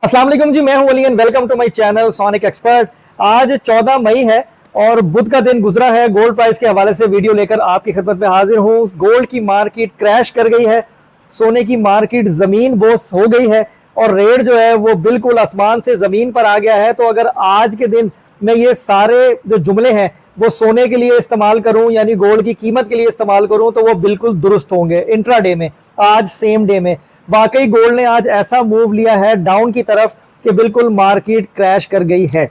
अस्सलाम वालेकुम जी, मैं हूं Ali and welcome to my channel Sonic Expert. आज 14 मई है और बुध का दिन गुजरा है। गोल्ड प्राइस के हवाले से वीडियो लेकर आपकी खिदमत में हाजिर हूं। गोल्ड की मार्केट क्रैश कर गई है, सोने की मार्केट जमीन बोस हो गई है और रेट जो है वो बिल्कुल आसमान से जमीन पर आ गया है। तो अगर आज के दिन में ये सारे जो जुमले हैं वो सोने के लिए इस्तेमाल करूं यानी गोल्ड की कीमत के लिए इस्तेमाल करूं तो वो बिल्कुल दुरुस्त होंगे। इंट्राडे में, आज सेम डे में वाकई गोल्ड ने आज ऐसा मूव लिया है डाउन की तरफ कि बिल्कुल मार्केट क्रैश कर गई है।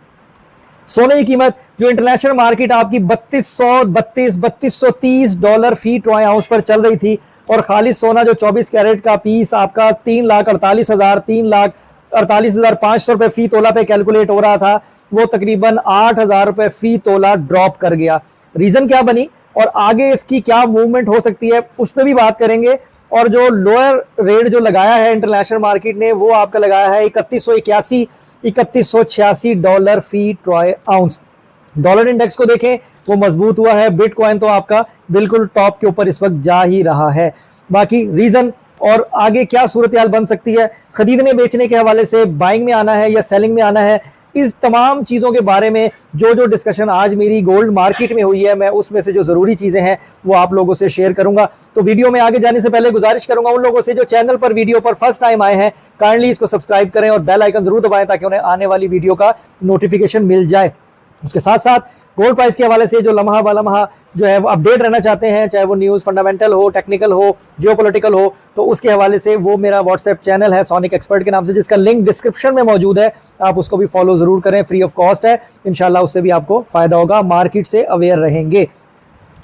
सोने की कीमत जो इंटरनेशनल मार्केट आपकी $3230 फी ट्रॉय आउंस पर चल रही थी और खाली सोना जो 24 कैरेट का पीस आपका 3,48,500 रुपए फी तोला पे कैलकुलेट हो रहा था, वो तकरीबन 8,000 रुपए फी तोला ड्रॉप कर गया। रीजन क्या बनी और आगे इसकी क्या मूवमेंट हो सकती है उस पर भी बात करेंगे। और जो लोअर रेट जो लगाया है इंटरनेशनल मार्केट ने वो आपका लगाया है $3186 फी ट्रॉय आउंस। डॉलर इंडेक्स को देखें वो मजबूत हुआ है। बिटकॉइन तो आपका बिल्कुल टॉप के ऊपर इस वक्त जा ही रहा है। बाकी रीजन और आगे क्या सूरत हाल बन सकती है, खरीदने बेचने के हवाले से बाइंग में आना है या सेलिंग में आना है, इस तमाम चीज़ों के बारे में जो डिस्कशन आज मेरी गोल्ड मार्केट में हुई है, मैं उसमें से जो ज़रूरी चीज़ें हैं वो आप लोगों से शेयर करूंगा। तो वीडियो में आगे जाने से पहले गुजारिश करूंगा उन लोगों से जो चैनल पर वीडियो पर फर्स्ट टाइम आए हैं, काइंडली इसको सब्सक्राइब करें और बेल आइकन जरूर दबाएं ताकि उन्हें आने वाली वीडियो का नोटिफिकेशन मिल जाए। उसके साथ साथ गोल्ड प्राइस के हवाले से जो लम्हा ब लम्हा जो है वो अपडेट रहना चाहते हैं, चाहे वो न्यूज़ फंडामेंटल हो, टेक्निकल हो, जियोपॉलिटिकल हो, तो उसके हवाले से वो मेरा व्हाट्सएप चैनल है सोनिक एक्सपर्ट के नाम से, जिसका लिंक डिस्क्रिप्शन में मौजूद है। आप उसको भी फॉलो जरूर करें, फ्री ऑफ कॉस्ट है। इंशाल्लाह उससे भी आपको फायदा होगा, मार्केट से अवेयर रहेंगे।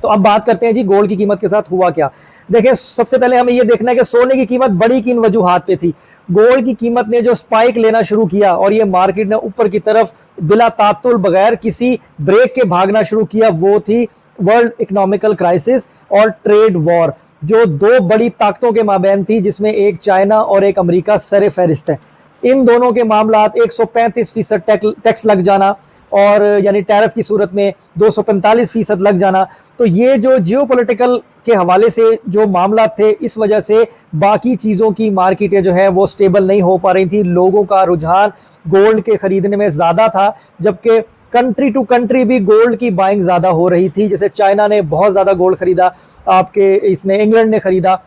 तो अब बात करते हैं जी गोल्ड की कीमत के साथ हुआ क्या। देखिए, सबसे पहले हमें यह देखना है कि सोने की कीमत बड़ी किन वजूहात पे थी। गोल्ड की कीमत ने जो स्पाइक लेना शुरू किया और ये मार्केट ने ऊपर की तरफ बिला तातुल बगैर किसी ब्रेक के भागना शुरू किया, वो थी वर्ल्ड इकोनॉमिकल क्राइसिस और ट्रेड वॉर, जो दो बड़ी ताकतों के माबैन थी, जिसमें एक चाइना और एक अमेरिका सरे फहरिस्त है। इन दोनों के मामलात 135% टैक्स लग जाना और यानी टैरिफ की सूरत में 245% लग जाना, तो ये जो जियोपॉलिटिकल के हवाले से जो मामला थे, इस वजह से बाकी चीज़ों की मार्केटें जो है वो स्टेबल नहीं हो पा रही थी। लोगों का रुझान गोल्ड के ख़रीदने में ज़्यादा था, जबकि कंट्री टू कंट्री भी गोल्ड की बाइंग ज़्यादा हो रही थी। जैसे चाइना ने बहुत ज़्यादा गोल्ड ख़रीदा, आपके इसने इंग्लैंड ने ख़रीदा,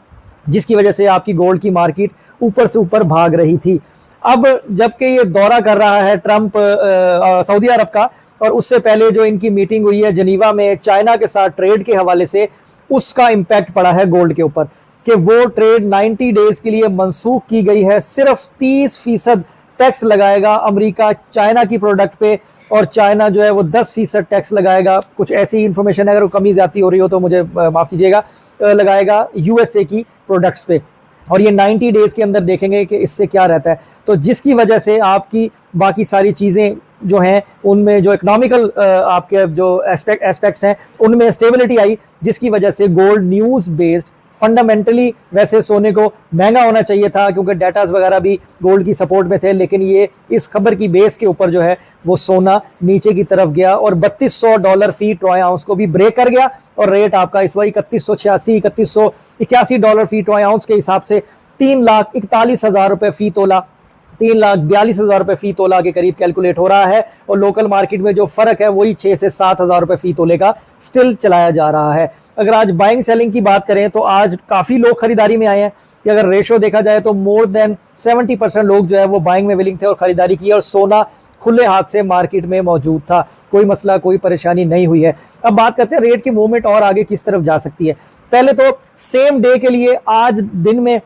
जिसकी वजह से आपकी गोल्ड की मार्केट ऊपर से ऊपर भाग रही थी। अब जबकि ये दौरा कर रहा है ट्रंप सऊदी अरब का, और उससे पहले जो इनकी मीटिंग हुई है जनीवा में चाइना के साथ ट्रेड के हवाले से, उसका इम्पैक्ट पड़ा है गोल्ड के ऊपर कि वो ट्रेड 90 डेज के लिए मनसूख की गई है। सिर्फ 30% टैक्स लगाएगा अमेरिका चाइना की प्रोडक्ट पे और चाइना जो है वो 10% टैक्स लगाएगा। कुछ ऐसी इंफॉर्मेशन है, अगर वो कमी ज्यादा हो रही हो तो मुझे माफ़ कीजिएगा, लगाएगा यूएसए की प्रोडक्ट्स पे। और ये 90 डेज के अंदर देखेंगे कि इससे क्या रहता है। तो जिसकी वजह से आपकी बाकी सारी चीज़ें जो हैं उनमें जो इकोनॉमिकल आपके जो एस्पेक्ट्स हैं उनमें स्टेबिलिटी आई, जिसकी वजह से गोल्ड न्यूज़ बेस्ड फंडामेंटली, वैसे सोने को महंगा होना चाहिए था क्योंकि डाटास वगैरह भी गोल्ड की सपोर्ट में थे, लेकिन ये इस खबर की बेस के ऊपर जो है वो सोना नीचे की तरफ गया और $3200 फी ट्रॉय आउंस को भी ब्रेक कर गया और रेट आपका इस वही $3181 फी ट्रॉय आउंस के हिसाब से 3,41,000 रुपए फी तोला, 3,42,000 रुपए फी तोला के करीब कैलकुलेट हो रहा है। और लोकल मार्केट में जो फर्क है वही 6 से 7,000 रुपए फी तोले का स्टिल चलाया जा रहा है। अगर आज बाइंग सेलिंग की बात करें तो आज काफ़ी लोग खरीदारी में आए हैं, कि अगर रेशो देखा जाए तो मोर देन 70% लोग जो है वो बाइंग में विलिंग थे और खरीदारी की, और सोना खुले हाथ से मार्केट में मौजूद था, कोई मसला कोई परेशानी नहीं हुई है। अब बात करते हैं रेट की मूवमेंट और आगे किस तरफ जा सकती है। पहले तो सेम डे के लिए आज दिन में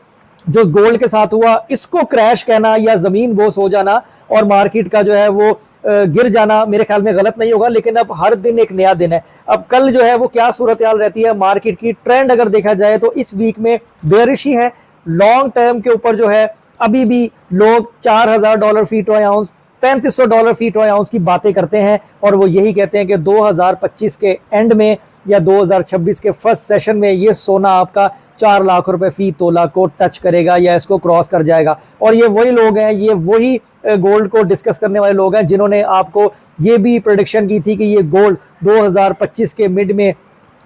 जो गोल्ड के साथ हुआ, इसको क्रैश कहना या जमीन बोस हो जाना और मार्केट का जो है वो गिर जाना मेरे ख्याल में गलत नहीं होगा। लेकिन अब हर दिन एक नया दिन है। अब कल जो है वो क्या सूरत हाल रहती है मार्केट की, ट्रेंड अगर देखा जाए तो इस वीक में बेरिश ही है। लॉन्ग टर्म के ऊपर जो है अभी भी लोग $4,000 फी ट्रॉय आउंस, $3500 फी ट्रॉय आउंस की बातें करते हैं, और वो यही कहते हैं कि 2025 के एंड में या 2026 के फर्स्ट सेशन में ये सोना आपका 4 लाख रुपए फी तोला को टच करेगा या इसको क्रॉस कर जाएगा। और ये वही लोग हैं, ये वही गोल्ड को डिस्कस करने वाले लोग हैं जिन्होंने आपको ये भी प्रेडिक्शन की थी कि ये गोल्ड 2025 के मिड में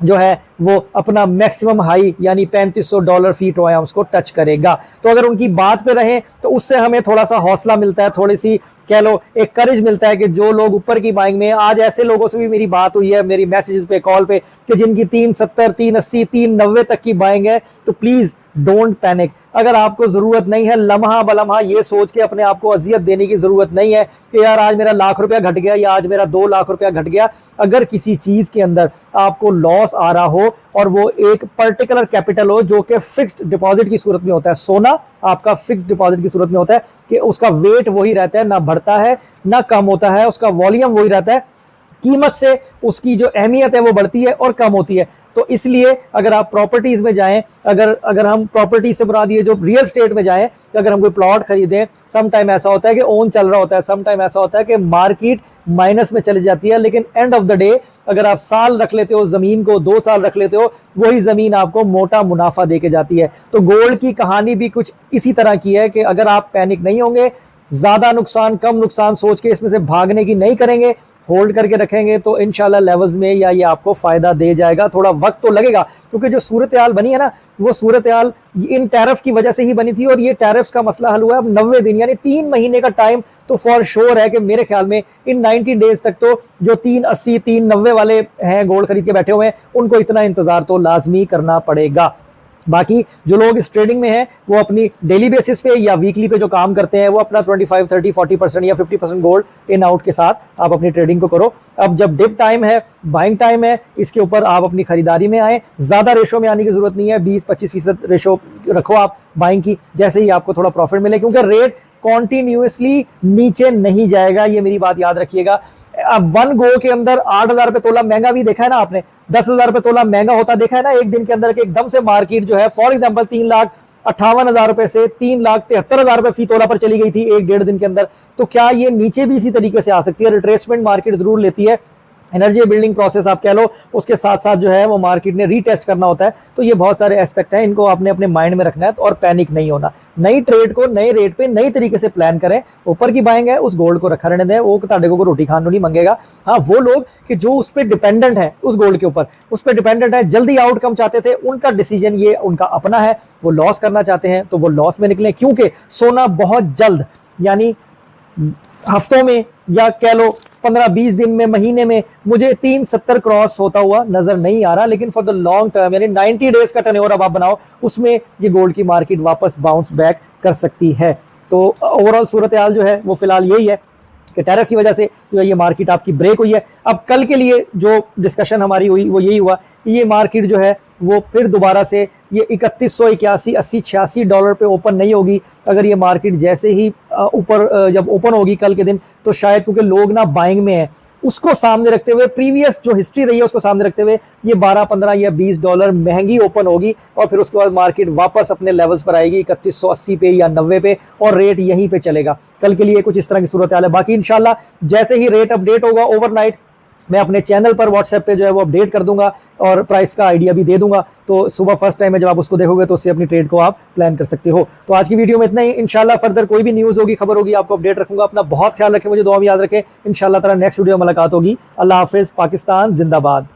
जो है वो अपना मैक्सिमम हाई यानी $3500 फी ट्रॉय आउंस को टच करेगा। तो अगर उनकी बात पे रहे तो उससे हमें थोड़ा सा हौसला मिलता है, थोड़ी सी कह लो एक करेज मिलता है कि जो लोग ऊपर की बाइंग में, आज ऐसे लोगों से भी मेरी बात हुई है मेरी मैसेजेस पे, कॉल पे, कि जिनकी 370, 380, 390 तक की बाइंग है, तो प्लीज डोंट पैनिक। अगर आपको जरूरत नहीं है लम्हा बलम्हा ये सोच के अपने आप को अजियत देने की जरूरत नहीं है कि यार आज मेरा ₹1,00,000 घट गया या आज मेरा ₹2,00,000 घट गया। अगर किसी चीज के अंदर आपको लॉस आ रहा हो और वो एक पर्टिकुलर कैपिटल हो जो कि फिक्स्ड डिपॉजिट की सूरत में होता है, सोना आपका फिक्स्ड डिपॉजिट की सूरत में होता है कि उसका वेट वही रहता है, ना बढ़ता है ना कम होता है, उसका वॉल्यूम वही रहता है, कीमत से उसकी जो अहमियत है वो बढ़ती है और कम होती है। तो इसलिए अगर आप प्रॉपर्टीज में जाएं, अगर हम प्रॉपर्टी से मुराद ये जो रियल स्टेट में जाएं, तो अगर हम कोई प्लॉट खरीदें, सम टाइम ऐसा होता है कि ओन चल रहा होता है, सम टाइम ऐसा होता है कि मार्केट माइनस में चली जाती है, लेकिन एंड ऑफ द डे अगर आप साल रख लेते हो जमीन को, 2 साल रख लेते हो, वही जमीन आपको मोटा मुनाफा देके जाती है। तो गोल्ड की कहानी भी कुछ इसी तरह की है कि अगर आप पैनिक नहीं होंगे, ज्यादा नुकसान कम नुकसान सोच के इसमें से भागने की नहीं करेंगे, होल्ड करके रखेंगे, तो इंशाल्लाह लेवल्स में या ये आपको फायदा दे जाएगा। थोड़ा वक्त तो लगेगा क्योंकि जो सूरत हाल बनी है ना, वो सूरत हाल इन टैरिफ की वजह से ही बनी थी और ये टैरिफ्स का मसला हल हुआ है अब 90 दिन यानी 3 महीने का टाइम तो फॉर श्योर है कि मेरे ख्याल में इन 90 डेज तक तो जो 380 390 वाले हैं गोल्ड खरीद के बैठे हुए हैं उनको इतना इंतजार तो लाजमी करना पड़ेगा। बाकी जो लोग इस ट्रेडिंग में हैं वो अपनी डेली बेसिस पे या वीकली पे जो काम करते हैं वो अपना 25, 30, 40% या 50% गोल्ड इन आउट के साथ आप अपनी ट्रेडिंग को करो। अब जब डिप टाइम है, बाइंग टाइम है, इसके ऊपर आप अपनी खरीदारी में आए, ज्यादा रेशो में आने की जरूरत नहीं है, 20-25% रेशो रखो आप बाइंग की, जैसे ही आपको थोड़ा प्रॉफिट मिले, क्योंकि रेट कॉन्टिन्यूसली नीचे नहीं जाएगा, ये मेरी बात याद रखिएगा। अब वन गो के अंदर 8,000 रुपए तोला महंगा भी देखा है ना आपने, 10,000 रुपए तोला महंगा होता देखा है ना एक दिन के अंदर के एकदम से मार्केट जो है फॉर एग्जांपल 3,58,000 रुपए से 3,73,000 रुपए फी तोला पर चली गई थी 1-1.5 दिन के अंदर। तो क्या ये नीचे भी इसी तरीके से आ सकती है? रिट्रेसमेंट मार्केट जरूर लेती है, एनर्जी बिल्डिंग प्रोसेस आप कह लो, उसके साथ साथ जो है वो मार्केट ने रीटेस्ट करना होता है। तो ये बहुत सारे एस्पेक्ट हैं, इनको आपने अपने माइंड में रखना है और पैनिक नहीं होना। नई ट्रेड को नए रेट पे नई तरीके से प्लान करें। ऊपर की बाइंग है उस गोल्ड को रखा रहने दें, वो ताड़े को रोटी खाने नहीं मांगेगा। हाँ, वो लोग कि जो उस पर डिपेंडेंट है, उस गोल्ड के ऊपर उस पर डिपेंडेंट है, जल्दी आउटकम चाहते थे, उनका डिसीजन ये उनका अपना है। वो लॉस करना चाहते हैं तो वो लॉस में निकले, क्योंकि सोना बहुत जल्द यानी हफ्तों में या कह लो 15-20 दिन में, महीने में मुझे 370 क्रॉस होता हुआ नजर नहीं आ रहा। लेकिन फॉर द लॉन्ग टर्म यानी 90 डेज का टर्नओवर अब आप बनाओ, उसमें ये गोल्ड की मार्केट वापस बाउंस बैक कर सकती है। तो ओवरऑल सूरत हाल जो है वो फिलहाल यही है कि टैरिफ की वजह से जो है ये मार्केट आपकी ब्रेक हुई है। अब कल के लिए जो डिस्कशन हमारी हुई वो यही हुआ कि ये मार्केट जो है वो फिर दोबारा से ये 3181, 80, $86 पे ओपन नहीं होगी। अगर ये मार्केट जैसे ही ऊपर जब ओपन होगी कल के दिन, तो शायद क्योंकि लोग ना बाइंग में हैं, उसको सामने रखते हुए, प्रीवियस जो हिस्ट्री रही है उसको सामने रखते हुए ये 12, 15 या $20 महंगी ओपन होगी और फिर उसके बाद मार्केट वापस अपने लेवल्स पर आएगी 3180 पे या 90 पे और रेट यहीं पे चलेगा। कल के लिए कुछ इस तरह की सूरत हाल है। बाकी इंशाल्लाह जैसे ही रेट अपडेट होगा ओवरनाइट, मैं अपने चैनल पर व्हाट्सएप पे जो है वो अपडेट कर दूंगा और प्राइस का आइडिया भी दे दूंगा। तो सुबह फर्स्ट टाइम में जब आप उसको देखोगे तो उससे अपनी ट्रेड को आप प्लान कर सकते हो। तो आज की वीडियो में इतना ही। इंशाल्लाह फर्दर कोई भी न्यूज़ होगी, खबर होगी, आपको अपडेट रखूंगा। अपना बहुत ख्याल रखें, मुझे दुआ में याद रखें। इंशाल्लाह ताला नेक्स्ट वीडियो में मुलाकात होगी। अल्लाह हाफिज़। पाकिस्तान जिंदाबाद।